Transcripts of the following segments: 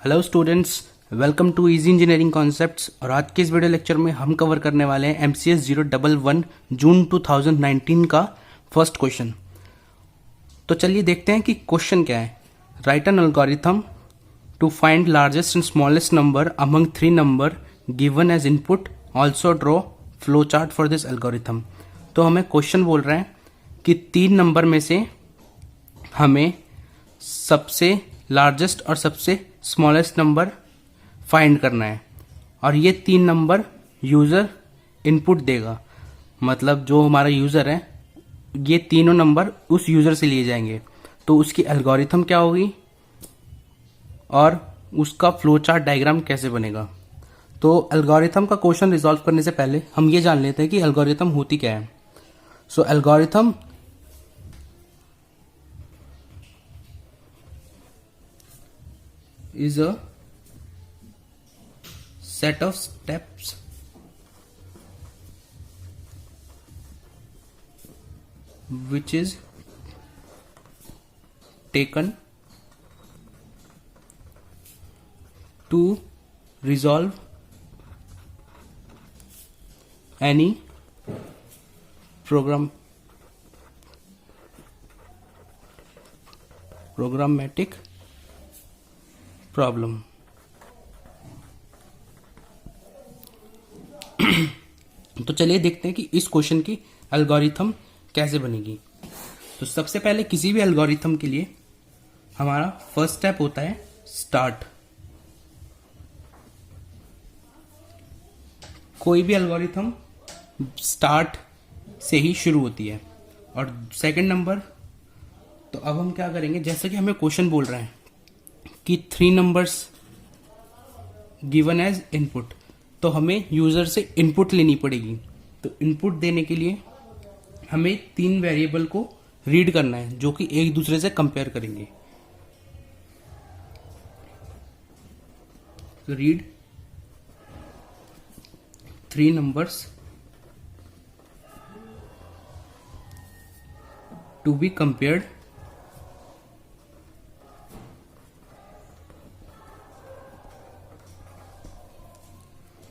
Hello students, welcome to easy engineering concepts. और आज के इस वीडियो लेक्चर में हम कवर करने वाले हैं MCS 011 जून 2019 का फर्स्ट क्वेश्चन। तो चलिए देखते हैं कि क्वेश्चन क्या है। Write an algorithm to find largest and smallest number among three number given as input, also draw flow chart for this algorithm. तो हमें क्वेश्चन बोल रहे हैं कि तीन नंबर में से हमें सबसे लार्जेस्ट और सबसे स्मॉलेस्ट नंबर फाइंड करना है, और ये तीन नंबर यूज़र इनपुट देगा। मतलब जो हमारा यूज़र है, ये तीनों नंबर उस यूज़र से लिए जाएंगे। तो उसकी एल्गोरिथम क्या होगी और उसका फ्लो चार्ट डायग्राम कैसे बनेगा। तो एल्गोरिथम का क्वेश्चन रिजॉल्व करने से पहले हम ये जान लेते हैं कि एल्गोरिथम होती क्या है। सो algorithm is a set of steps which is taken to resolve any programmatic problem. तो चलिए देखते हैं कि इस क्वेश्चन की एल्गोरिथम कैसे बनेगी। तो सबसे पहले किसी भी एल्गोरिथम के लिए हमारा फर्स्ट स्टेप होता है स्टार्ट। कोई भी एल्गोरिथम स्टार्ट से ही शुरू होती है। और सेकंड नंबर, तो अब हम क्या करेंगे, जैसे कि हमें क्वेश्चन बोल रहा है कि three numbers given as input, तो हमें यूजर से इनपुट लेनी पड़ेगी। तो इनपुट देने के लिए हमें तीन वेरिएबल को रीड करना है जो कि एक दूसरे से कंपेयर करेंगे। तो read three numbers to be compared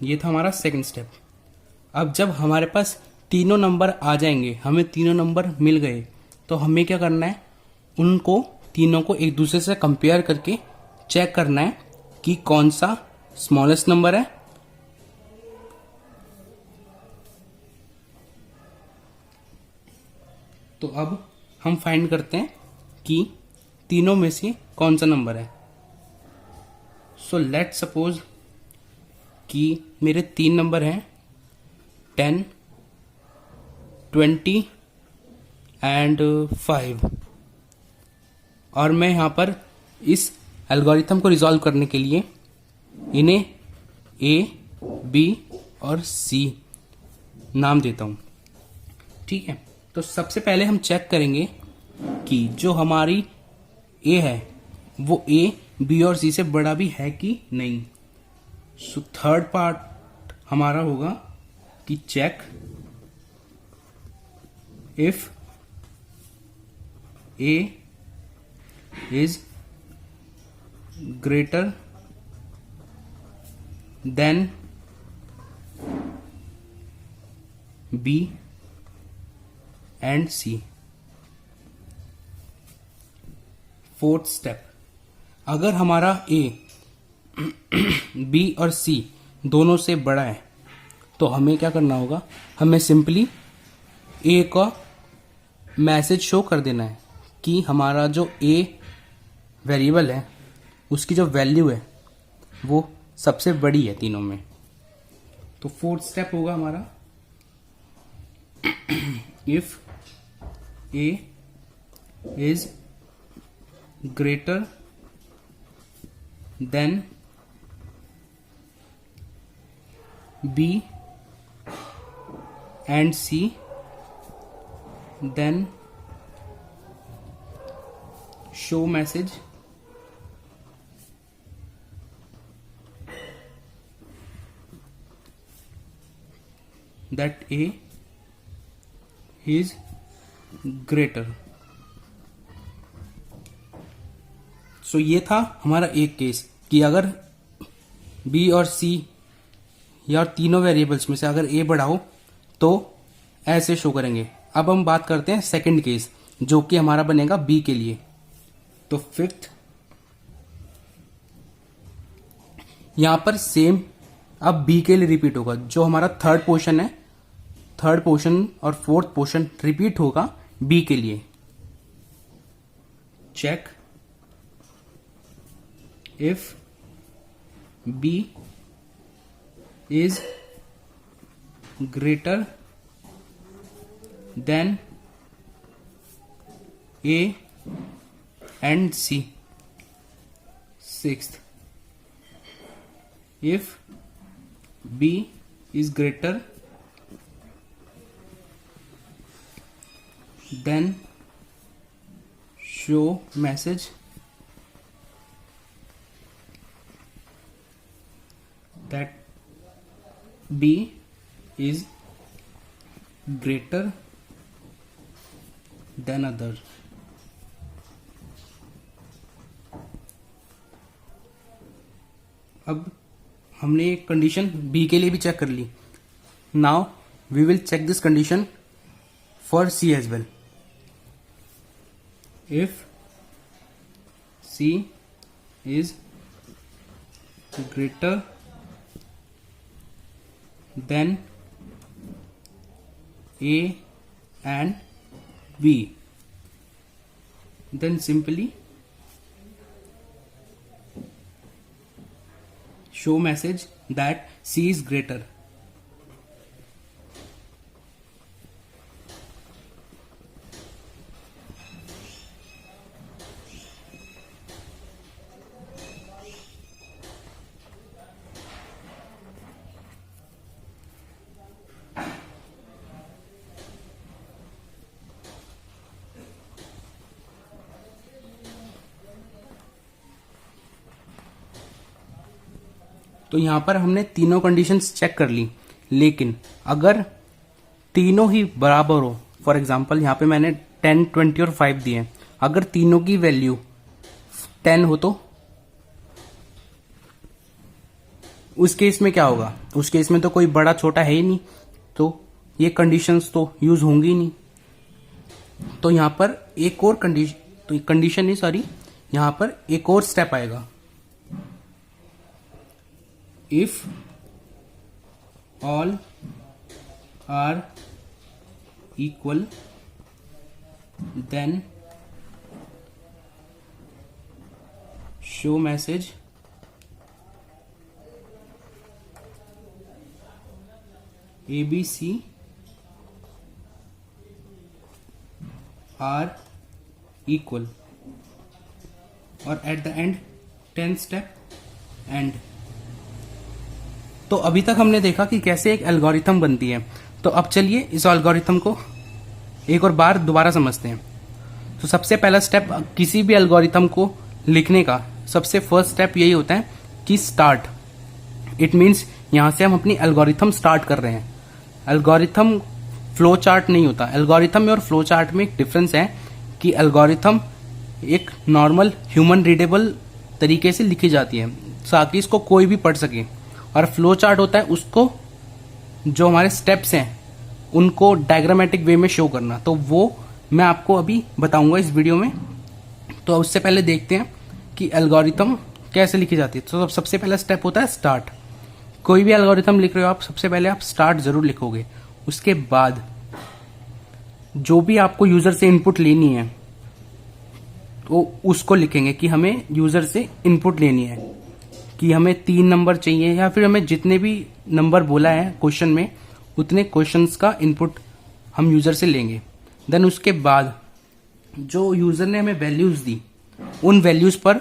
ये था हमारा सेकंड स्टेप। अब जब हमारे पास तीनों नंबर आ जाएंगे, हमें तीनों नंबर मिल गए, तो हमें क्या करना है, उनको तीनों को एक दूसरे से कंपेयर करके चेक करना है कि कौन सा स्मॉलेस्ट नंबर है तो अब हम फाइंड करते हैं कि तीनों में से कौन सा नंबर है। सो लेट सपोज कि मेरे तीन नंबर हैं 10, 20 एंड 5, और मैं यहाँ पर इस एल्गोरिथम को रिजॉल्व करने के लिए इन्हें A, B और C नाम देता हूँ। ठीक है, तो सबसे पहले हम चेक करेंगे कि जो हमारी A है वो A, B और C से बड़ा भी है कि नहीं। सो थर्ड पार्ट हमारा होगा कि check if A is greater than B and C। Fourth step, अगर हमारा A B और C दोनों से बड़ा है तो हमें क्या करना होगा, हमें सिंपली A का मैसेज शो कर देना है कि हमारा जो A वेरिएबल है उसकी जो वैल्यू है वो सबसे बड़ी है तीनों में। तो फोर्थ स्टेप होगा हमारा if A is greater than B and C, then show message that A is greater। सो ये था हमारा एक केस कि अगर बी और सी या तीनों वेरिएबल्स में से अगर ए बड़ा हो तो ऐसे शो करेंगे। अब हम बात करते हैं सेकंड केस, जो कि हमारा बनेगा बी के लिए। तो फिफ्थ, यहां पर सेम अब बी के लिए रिपीट होगा। जो हमारा थर्ड पोर्शन है, थर्ड पोर्शन और फोर्थ पोर्शन रिपीट होगा बी के लिए। Check if B is greater than A and C. Sixth, if b is greater then show message that b is greater than other। अब हमने एक condition B के लिए भी चेक कर ली। Now we will check this condition for C as well. If C is greater than A and B, then simply show message that C is greater। तो यहां पर हमने तीनों कंडीशंस चेक कर ली, लेकिन अगर तीनों ही बराबर हो, फॉर एग्जांपल यहां पे मैंने 10, 20 और 5 दिए हैं, अगर तीनों की वैल्यू 10 हो तो उस केस में क्या होगा? उस केस में तो कोई बड़ा छोटा है ही नहीं, तो ये कंडीशंस तो यूज होंगी नहीं। तो यहां पर एक और कंडीशन नहीं, सॉरी, यहां पर एक और स्टेप आएगा। If all are equal then show message ABC are equal और at the end 10th step and। तो अभी तक हमने देखा कि कैसे एक एल्गोरिथम बनती है। तो अब चलिए इस एल्गोरिथम को एक और बार दोबारा समझते हैं। तो सबसे पहला स्टेप किसी भी एल्गोरिथम को लिखने का सबसे फर्स्ट स्टेप यही होता है कि स्टार्ट। इट मीन्स यहां से हम अपनी एल्गोरिथम स्टार्ट कर रहे हैं। एल्गोरिथम फ्लो चार्ट नहीं होता। एल्गोरिथम में और फ्लो चार्ट में एक डिफरेंस है कि एल्गोरिथम एक नॉर्मल ह्यूमन रीडेबल तरीके से लिखी जाती है ताकि इसको कोई भी पढ़ सके, और फ्लो चार्ट होता है उसको जो हमारे स्टेप्स हैं उनको डायग्रामेटिक वे में शो करना। तो वो मैं आपको अभी बताऊंगा इस वीडियो में। तो उससे पहले देखते हैं कि एल्गोरिथम कैसे लिखी जाती है। तो सबसे पहला स्टेप होता है स्टार्ट। कोई भी एल्गोरिथम लिख रहे हो आप, सबसे पहले आप स्टार्ट जरूर लिखोगे। उसके बाद जो भी आपको यूजर से इनपुट लेनी है तो उसको लिखेंगे कि हमें यूजर से इनपुट लेनी है, कि हमें 3 नंबर चाहिए या फिर हमें जितने भी नंबर बोला है क्वेश्चन में उतने क्वेश्चंस का इनपुट हम यूजर से लेंगे। देन उसके बाद जो यूजर ने हमें वैल्यूज दी उन वैल्यूज पर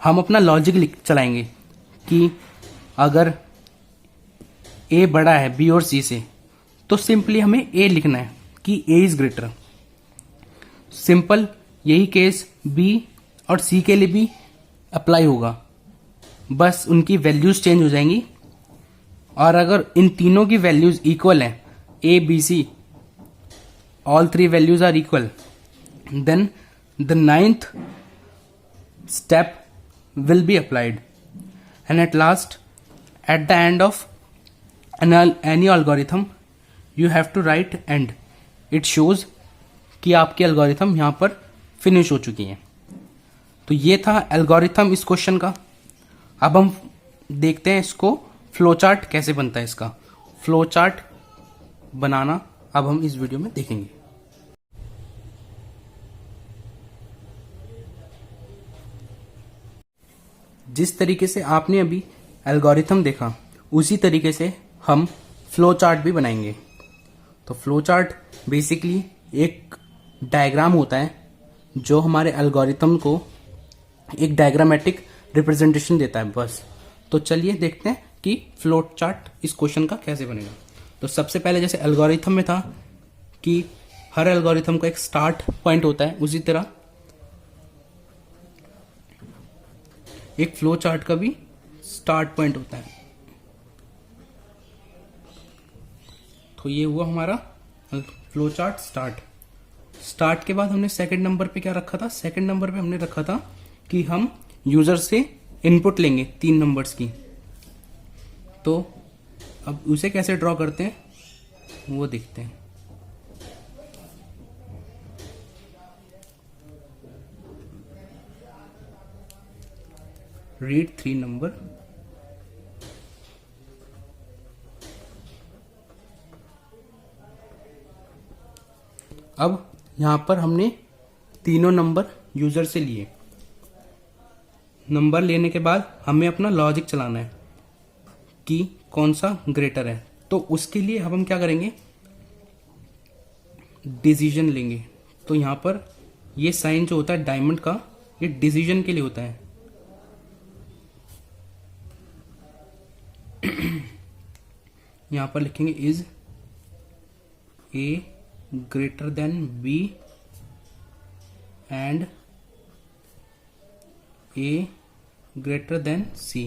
हम अपना लॉजिक चलाएंगे कि अगर ए बड़ा है बी और सी से तो सिंपली हमें ए लिखना है कि ए इज ग्रेटर। सिंपल यही केस बी और सी के लिए भी अप्लाई होगा, बस उनकी वैल्यूज चेंज हो जाएंगी। और अगर इन तीनों की वैल्यूज इक्वल हैं, A B C all 3 values are equal, then the 9th step will be applied. And at last at the end of any algorithm you have to write end. It shows कि आपकी algorithm यहाँ पर finish हो चुकी है। तो ये था एल्गोरिथम इस क्वेश्चन का। अब हम देखते हैं इसको फ्लो चार्ट कैसे बनता है। इसका फ्लो चार्ट बनाना अब हम इस वीडियो में देखेंगे। जिस तरीके से आपने अभी एल्गोरिथम देखा उसी तरीके से हम फ्लो चार्ट भी बनाएंगे। तो फ्लो चार्ट बेसिकली एक डायग्राम होता है जो हमारे एल्गोरिथम को एक डायग्रामेटिक रिप्रेजेंटेशन देता है बस। तो चलिए देखते हैं कि फ्लो चार्ट इस क्वेश्चन का कैसे बनेगा। तो सबसे पहले जैसे एल्गोरिथम में था कि हर एल्गोरिथम का एक स्टार्ट पॉइंट होता है, उसी तरह एक फ्लो चार्ट का भी स्टार्ट पॉइंट होता है। तो ये हुआ हमारा फ्लो चार्ट स्टार्ट के बाद हमने सेकंड नंबर पे क्या रखा था? सेकंड नंबर पे हमने रखा था कि हम यूजर से इनपुट लेंगे 3 नंबर्स की। तो अब उसे कैसे ड्रॉ करते हैं वो देखते हैं। Read 3 number. अब यहां पर हमने तीनों नंबर यूजर से लिए। नंबर लेने के बाद हमें अपना लॉजिक चलाना है कि कौन सा ग्रेटर है। तो उसके लिए अब हम क्या करेंगे? डिसीजन लेंगे। तो यहां पर ये साइन जो होता है डायमंड का, ये डिसीजन के लिए होता है। यहां पर लिखेंगे is A greater than B and A greater than C.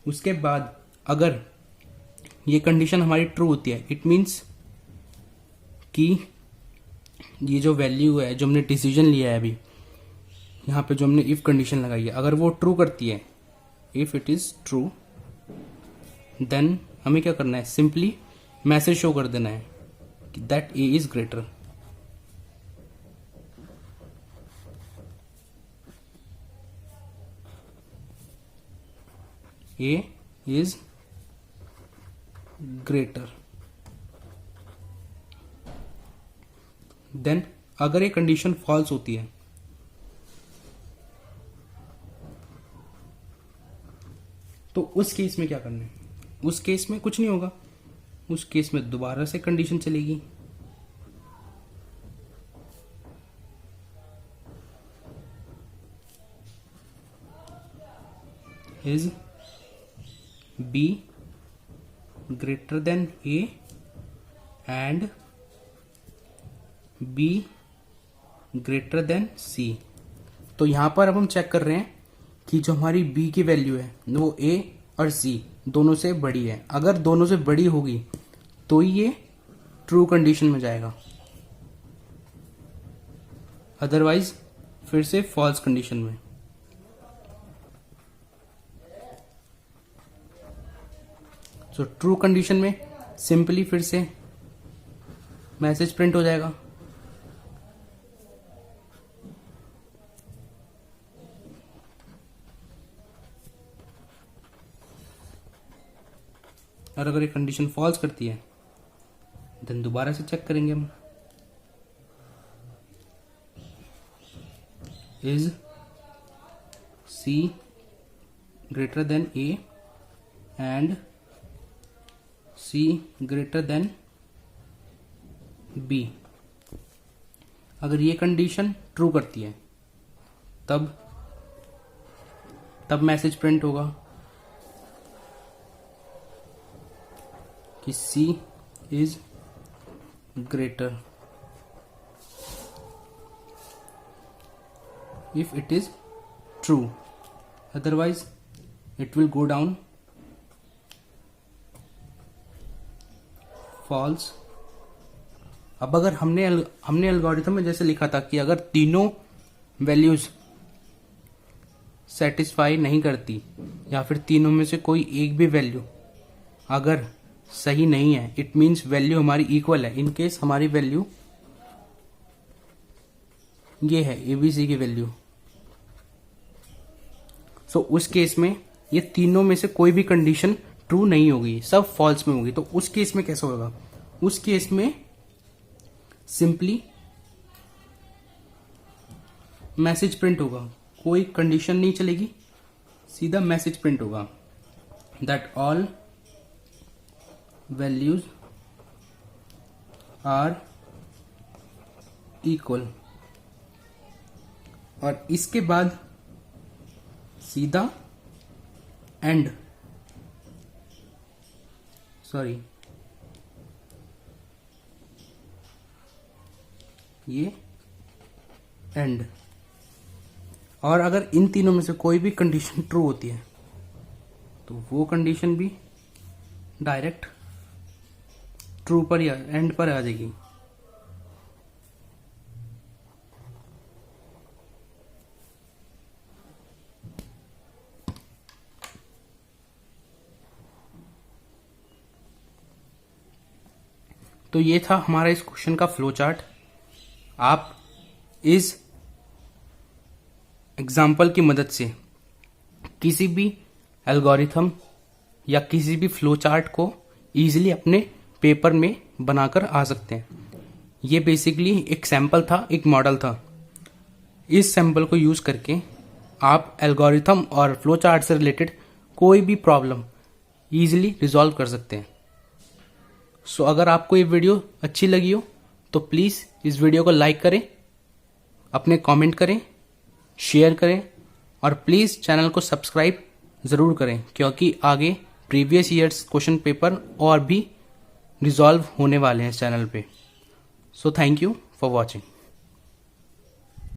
उसके बाद अगर ये कंडीशन हमारी ट्रू होती है, इट मीन्स कि ये जो वैल्यू है जो हमने डिसीजन लिया है अभी यहाँ पे जो हमने इफ कंडीशन लगाई है, अगर वो ट्रू करती है, if it is true, then हमें क्या करना है? सिंपली मैसेज शो कर देना है कि that A is greater. A is greater. Then अगर ये कंडीशन फॉल्स होती है तो उस केस में क्या करना है? उस केस में कुछ नहीं होगा। उस केस में दोबारा से कंडीशन चलेगी। Is B greater than A and B greater than C. तो यहां पर अब हम चेक कर रहे हैं कि जो हमारी बी की वैल्यू है वो ए और सी दोनों से बड़ी है। अगर दोनों से बड़ी होगी तो ये ट्रू कंडीशन में जाएगा, अदरवाइज फिर से फॉल्स कंडीशन में। तो ट्रू कंडीशन में सिंपली फिर से मैसेज प्रिंट हो जाएगा। और अगर ये कंडीशन फॉल्स करती है देन दोबारा से चेक करेंगे हम। Is C greater than A and C greater than B. अगर ये कंडीशन ट्रू करती है तब मैसेज प्रिंट होगा कि C is greater if it is true, otherwise it will go down false। अब अगर हमने एल्गोरिथम में जैसे लिखा था कि अगर तीनों वैल्यूज सेटिस्फाई नहीं करती या फिर तीनों में से कोई एक भी वैल्यू अगर सही नहीं है, इट मीन्स वैल्यू हमारी इक्वल है। इन केस हमारी वैल्यू ये है एबीसी की वैल्यू, सो उस केस में ये तीनों में से कोई भी कंडीशन ट्रू नहीं होगी, सब फॉल्स में होगी। तो उस केस में कैसा होगा? उस केस में सिंपली मैसेज प्रिंट होगा, कोई कंडीशन नहीं चलेगी, सीधा मैसेज प्रिंट होगा that all values are equal, और इसके बाद सीधा एंड, सॉरी ये एंड। और अगर इन तीनों में से कोई भी कंडीशन ट्रू होती है तो वो कंडीशन भी डायरेक्ट ट्रू पर या एंड पर आ जाएगी। तो ये था हमारा इस क्वेश्चन का फ्लो चार्ट। आप इस एग्जाम्पल की मदद से किसी भी एल्गोरिथम या किसी भी फ्लो चार्ट को इजीली अपने पेपर में बनाकर आ सकते हैं। ये बेसिकली एक सैंपल था, एक मॉडल था। इस सैंपल को यूज करके आप एल्गोरिथम और फ्लो चार्ट से रिलेटेड कोई भी प्रॉब्लम इजीली रिजॉल्व कर सकते हैं। सो अगर आपको ये वीडियो अच्छी लगी हो तो प्लीज़ इस वीडियो को लाइक करें, अपने कमेंट करें, शेयर करें और प्लीज़ चैनल को सब्सक्राइब ज़रूर करें, क्योंकि आगे प्रीवियस ईयर्स क्वेश्चन पेपर और भी रिजॉल्व होने वाले हैं इस चैनल पे। So thank you for watching.